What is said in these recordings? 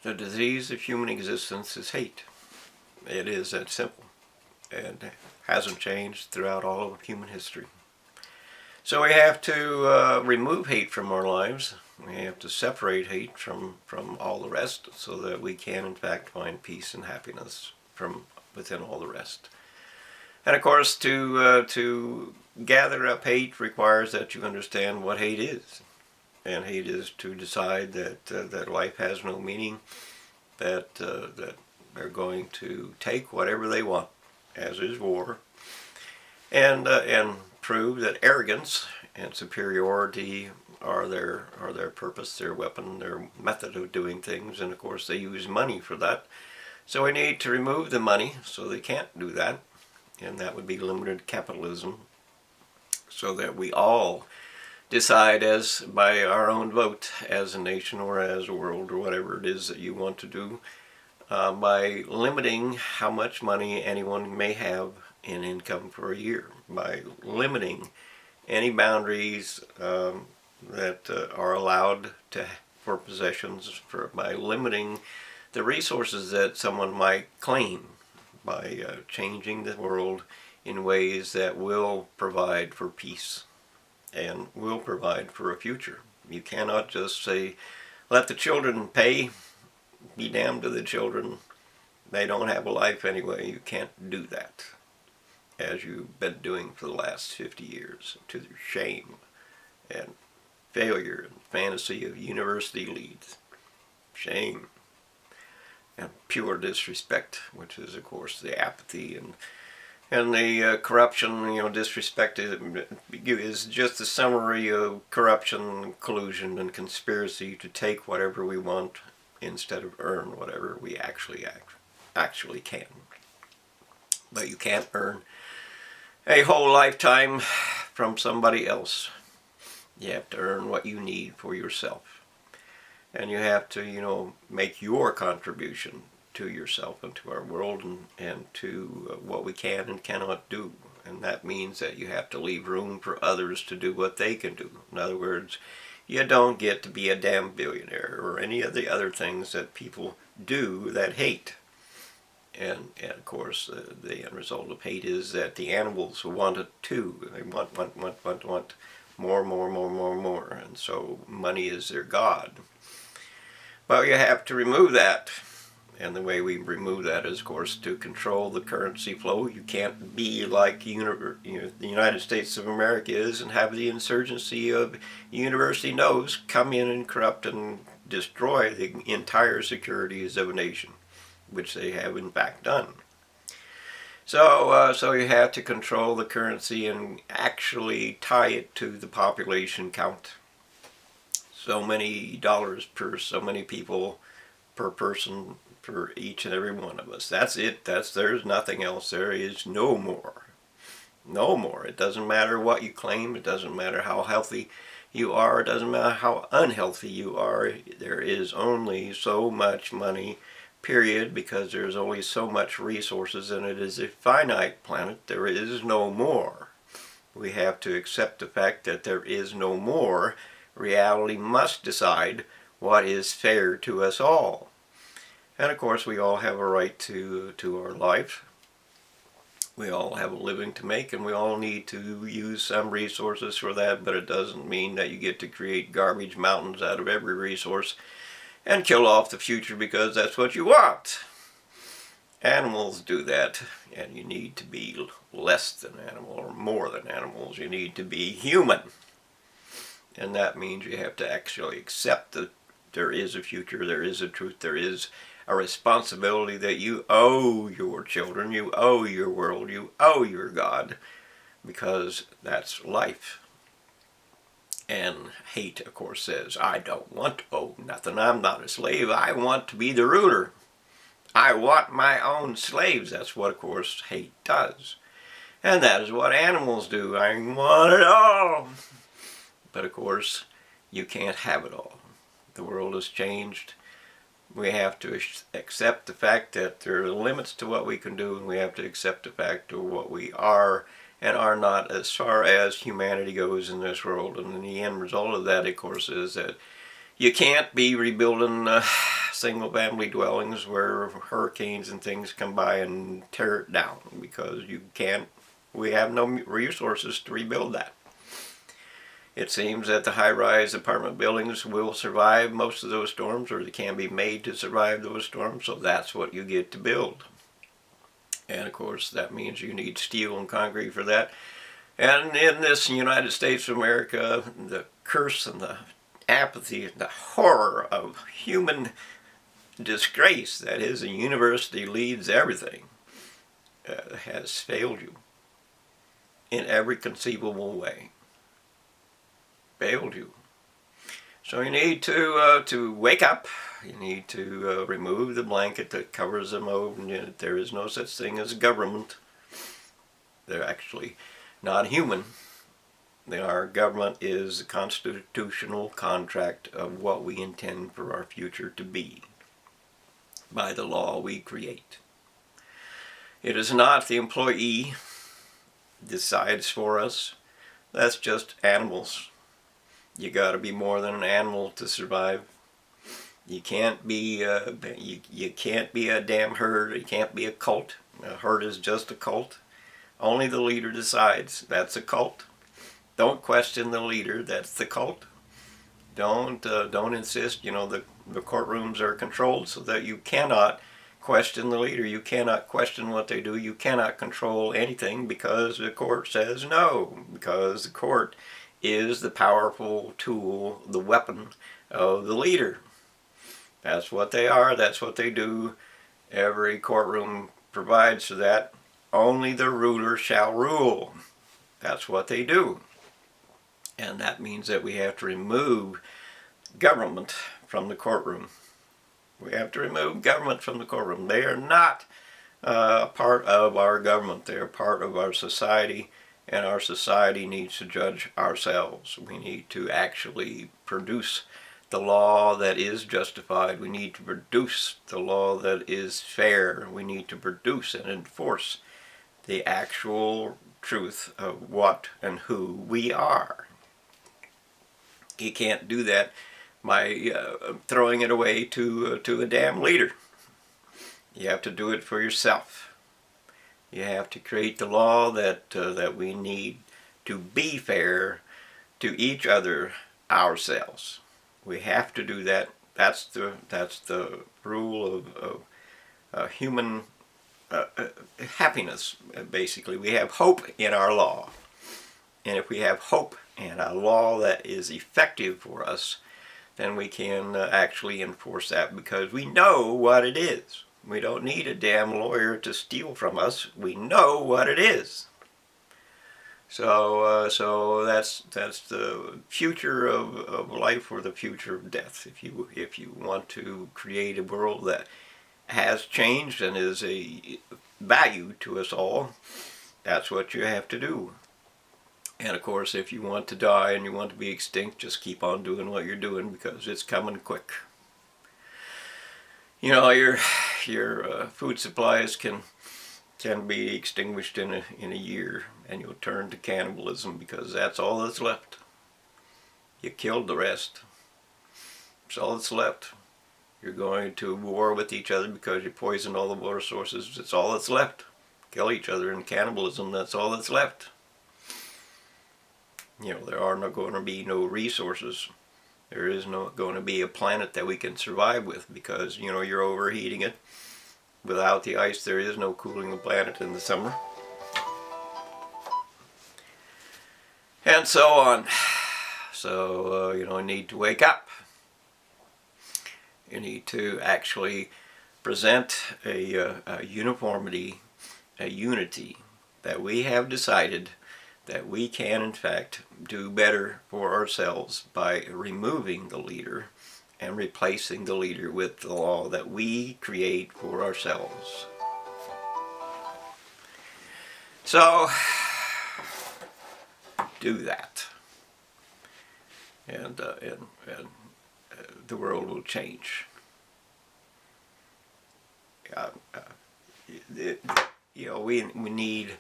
The disease of human existence is hate. It is that simple, and hasn't changed throughout all of human history. So we have to remove hate from our lives. We have to separate hate from all the rest so that we can in fact find peace and happiness from within all the rest. And of course, to gather up hate requires that you understand what hate is. And hate is to decide that life has no meaning, that they're going to take whatever they want, as is war, and prove that arrogance and superiority are their purpose, their weapon, their method of doing things, and of course they use money for that. So we need to remove the money so they can't do that, and that would be limited capitalism, so that we all decide as by our own vote as a nation or as a world or whatever it is that you want to do, by limiting how much money anyone may have in income for a year, by limiting any boundaries that are allowed for possessions, by limiting the resources that someone might claim, by changing the world in ways that will provide for peace and will provide for a future. You cannot just say, let the children pay, be damned to the children, they don't have a life anyway. You can't do that, as you've been doing for the last 50 years, to their shame and failure and fantasy of university leads. Shame and pure disrespect, which is of course the apathy and the corruption. Disrespect is just a summary of corruption, collusion, and conspiracy to take whatever we want instead of earn whatever we actually can. But you can't earn a whole lifetime from somebody else. You have to earn what you need for yourself. And you have to, make your contribution to yourself and to our world and to what we can and cannot do. And that means that you have to leave room for others to do what they can do. In other words, you don't get to be a damn billionaire or any of the other things that people do that hate. And of course, the end result of hate is that the animals want it too. They want more. And so money is their god. But you have to remove that. And the way we remove that is, of course, to control the currency flow. You can't be like the United States of America is and have the insurgency of university no's come in and corrupt and destroy the entire securities of a nation, which they have in fact done. So you have to control the currency and actually tie it to the population count. So many dollars per so many people per person for each and every one of us. That's it. There's nothing else. There is no more. No more. It doesn't matter what you claim. It doesn't matter how healthy you are. It doesn't matter how unhealthy you are. There is only so much money, period, because there's only so much resources, and it is a finite planet. There is no more. We have to accept the fact that there is no more. Reality must decide what is fair to us all. And of course, we all have a right to our life. We all have a living to make, and we all need to use some resources for that, but it doesn't mean that you get to create garbage mountains out of every resource and kill off the future because that's what you want. Animals do that, and you need to be less than animal or more than animals. You need to be human. And that means you have to actually accept that there is a future, there is a truth, there is a responsibility that you owe your children, you owe your world, you owe your God, because that's life. And hate, of course, says, I don't want to owe nothing. I'm not a slave. I want to be the ruler. I want my own slaves. That's what, of course, hate does. And that is what animals do. I want it all. But, of course, you can't have it all. The world has changed. We have to accept the fact that there are limits to what we can do, and we have to accept the fact of what we are and are not as far as humanity goes in this world. And the end result of that, of course, is that You can't be rebuilding single-family dwellings where hurricanes and things come by and tear it down, because you can't. We have no resources to rebuild that. It seems that the high-rise apartment buildings will survive most of those storms, or they can be made to survive those storms, so that's what you get to build. And of course that means you need steel and concrete for that. And in this United States of America, the curse and the apathy and the horror of human disgrace that is a university leads everything has failed you in every conceivable way. Failed you. So you need to wake up. You need to remove the blanket that covers them over. And there is no such thing as a government. They're actually not human. Our government is a constitutional contract of what we intend for our future to be by the law we create. It is not the employee decides for us. That's just animals. You got to be more than an animal to survive. You can't be you can't be a damn herd. You can't be a cult. A herd is just a cult. Only the leader decides. That's a cult. Don't question the leader. That's the cult. Don't insist. You know, the courtrooms are controlled so that you cannot question the leader. You cannot question what they do. You cannot control anything because the court says no. Because the court is the powerful tool, the weapon of the leader. That's what they are. That's what they do. Every courtroom provides for that. Only the ruler shall rule. That's what they do. And that means that we have to remove government from the courtroom. We have to remove government from the courtroom. They are not part of our government. They are part of our society. And our society needs to judge ourselves. We need to actually produce the law that is justified. We need to produce the law that is fair. We need to produce and enforce the actual truth of what and who we are. You can't do that by throwing it away to a damn leader. You have to do it for yourself. You have to create the law that we need to be fair to each other, ourselves. We have to do that. That's the rule of human happiness. Basically, we have hope in our law, and if we have hope in a law that is effective for us, then we can actually enforce that because we know what it is. We don't need a damn lawyer to steal from us. We know what it is. So that's the future of life or the future of death. If you want to create a world that has changed and is a value to us all, that's what you have to do. And of course, if you want to die and you want to be extinct, just keep on doing what you're doing because it's coming quick. You know, your food supplies can be extinguished in a year, and you'll turn to cannibalism because that's all that's left. You killed the rest. That's all that's left. You're going to war with each other because you poisoned all the water sources. That's all that's left. Kill each other in cannibalism. That's all that's left. You know, there are not going to be no resources. There is not going to be a planet that we can survive with because, you know, you're overheating it. Without the ice, there is no cooling the planet in the summer. And so on. So, you know, you need to wake up. You need to actually present a uniformity, a unity that we have decided that we can in fact do better for ourselves by removing the leader and replacing the leader with the law that we create for ourselves. So do that, and the world will change. You know, we need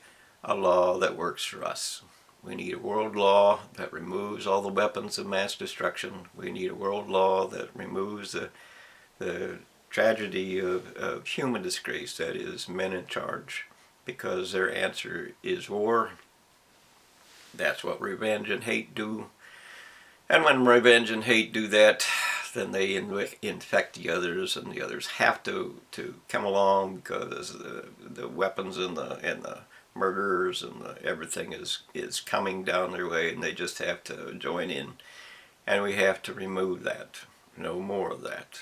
a law that works for us. We need a world law that removes all the weapons of mass destruction. We need a world law that removes the tragedy of human disgrace, that is, men in charge, because their answer is war. That's what revenge and hate do. And when revenge and hate do that, then they infect the others, and the others have to come along, because the weapons and the murderers and everything is coming down their way, and they just have to join in. And we have to remove that. No more of that.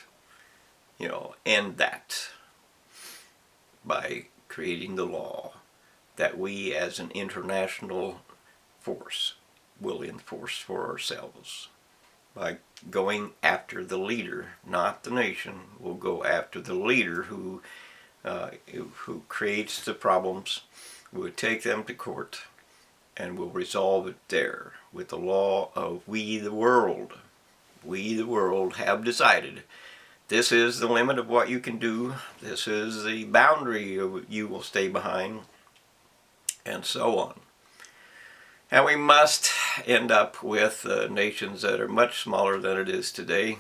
End that by creating the law that we as an international force will enforce for ourselves. By going after the leader, not the nation. We'll go after the leader who creates the problems. We'll take them to court, and we'll resolve it there with the law of we the world. We the world have decided this is the limit of what you can do. This is the boundary of you will stay behind, and so on. And we must end up with nations that are much smaller than it is today,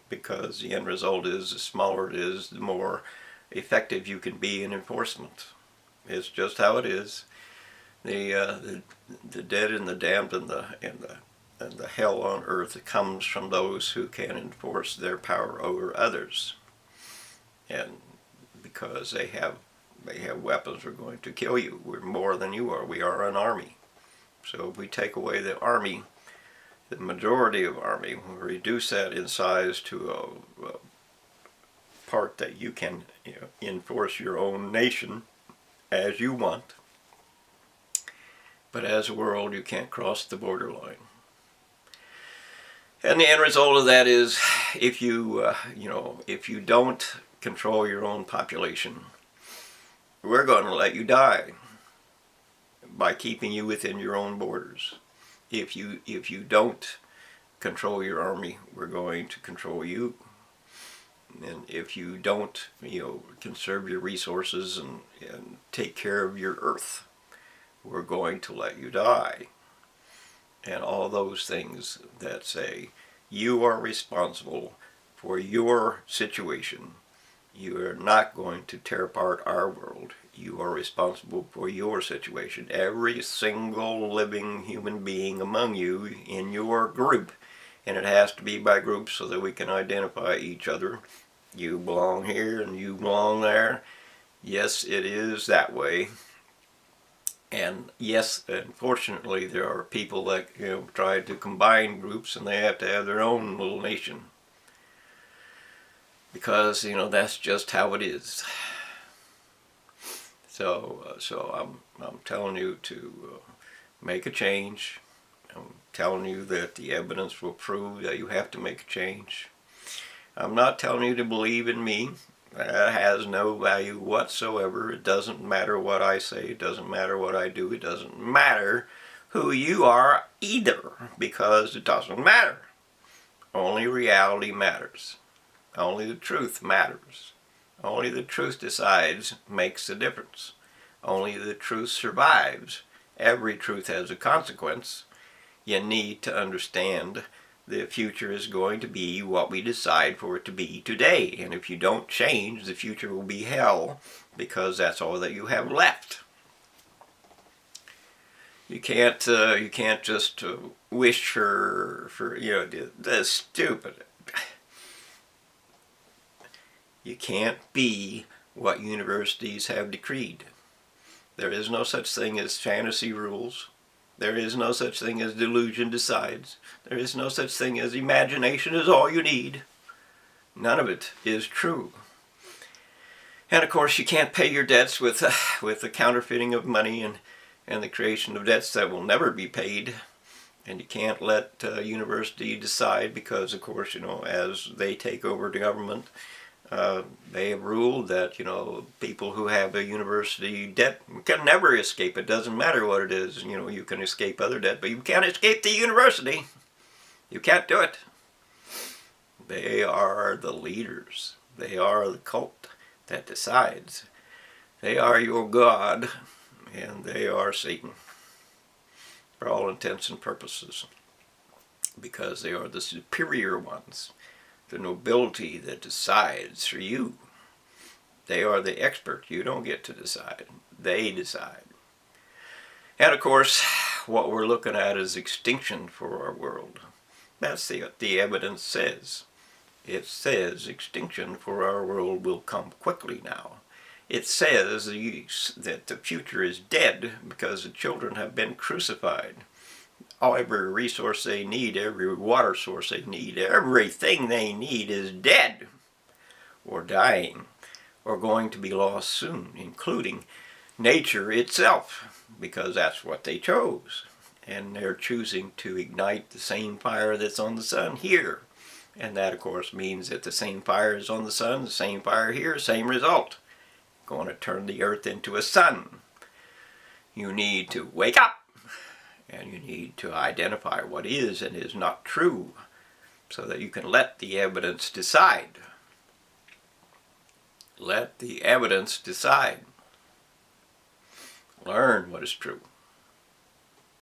because the end result is the smaller it is, the more effective you can be in enforcement. It's just how it is. The dead and the damned and the hell on earth comes from those who can enforce their power over others. And because they have weapons, we're going to kill you. We're more than you are. We are an army. So if we take away the army, the majority of army, we reduce that in size to a part that you can enforce your own nation as you want. But as a world, you can't cross the borderline. And the end result of that is, if you don't control your own population, we're going to let you die by keeping you within your own borders. If you don't control your army, we're going to control you. And if you don't, conserve your resources and take care of your earth, we're going to let you die. And all those things that say you are responsible for your situation. You are not going to tear apart our world. You are responsible for your situation. Every single living human being among you in your group. And it has to be by groups so that we can identify each other. You belong here and you belong there. Yes, it is that way. And yes, unfortunately, there are people that try to combine groups, and they have to have their own little nation, because that's just how it is. So I'm telling you to make a change. I'm telling you that the evidence will prove that you have to make a change. I'm not telling you to believe in me. That has no value whatsoever. It doesn't matter what I say. It doesn't matter what I do. It doesn't matter who you are either, because it doesn't matter. Only reality matters. Only the truth matters. Only the truth decides, makes the difference. Only the truth survives. Every truth has a consequence. You need to understand the future is going to be what we decide for it to be today. And if you don't change, the future will be hell, because that's all that you have left. You can't just wish for the stupid. You can't be what universities have decreed. There is no such thing as fantasy rules. There is no such thing as delusion decides. There is no such thing as imagination is all you need. None of it is true. And of course, you can't pay your debts with the counterfeiting of money and the creation of debts that will never be paid. And you can't let university decide, because of course, as they take over the government, they have ruled that people who have a university debt can never escape. It doesn't matter what it is. You can escape other debt, but you can't escape the university. You can't do it. They are the leaders. They are the cult that decides. They are your God, and they are Satan. for all intents and purposes, because they are the superior ones, the nobility that decides for you. They are the expert. You don't get to decide. They decide. And of course, what we're looking at is extinction for our world. That's what the evidence says. It says extinction for our world will come quickly now. It says that the future is dead because the children have been crucified. Every resource they need, every water source they need, everything they need is dead or dying or going to be lost soon, including nature itself, because that's what they chose. And they're choosing to ignite the same fire that's on the sun here. And that, of course, means that the same fire is on the sun, the same fire here, same result. Going to turn the earth into a sun. You need to wake up, and you need to identify what is and is not true, so that you can let the evidence decide. Let the evidence decide. Learn what is true.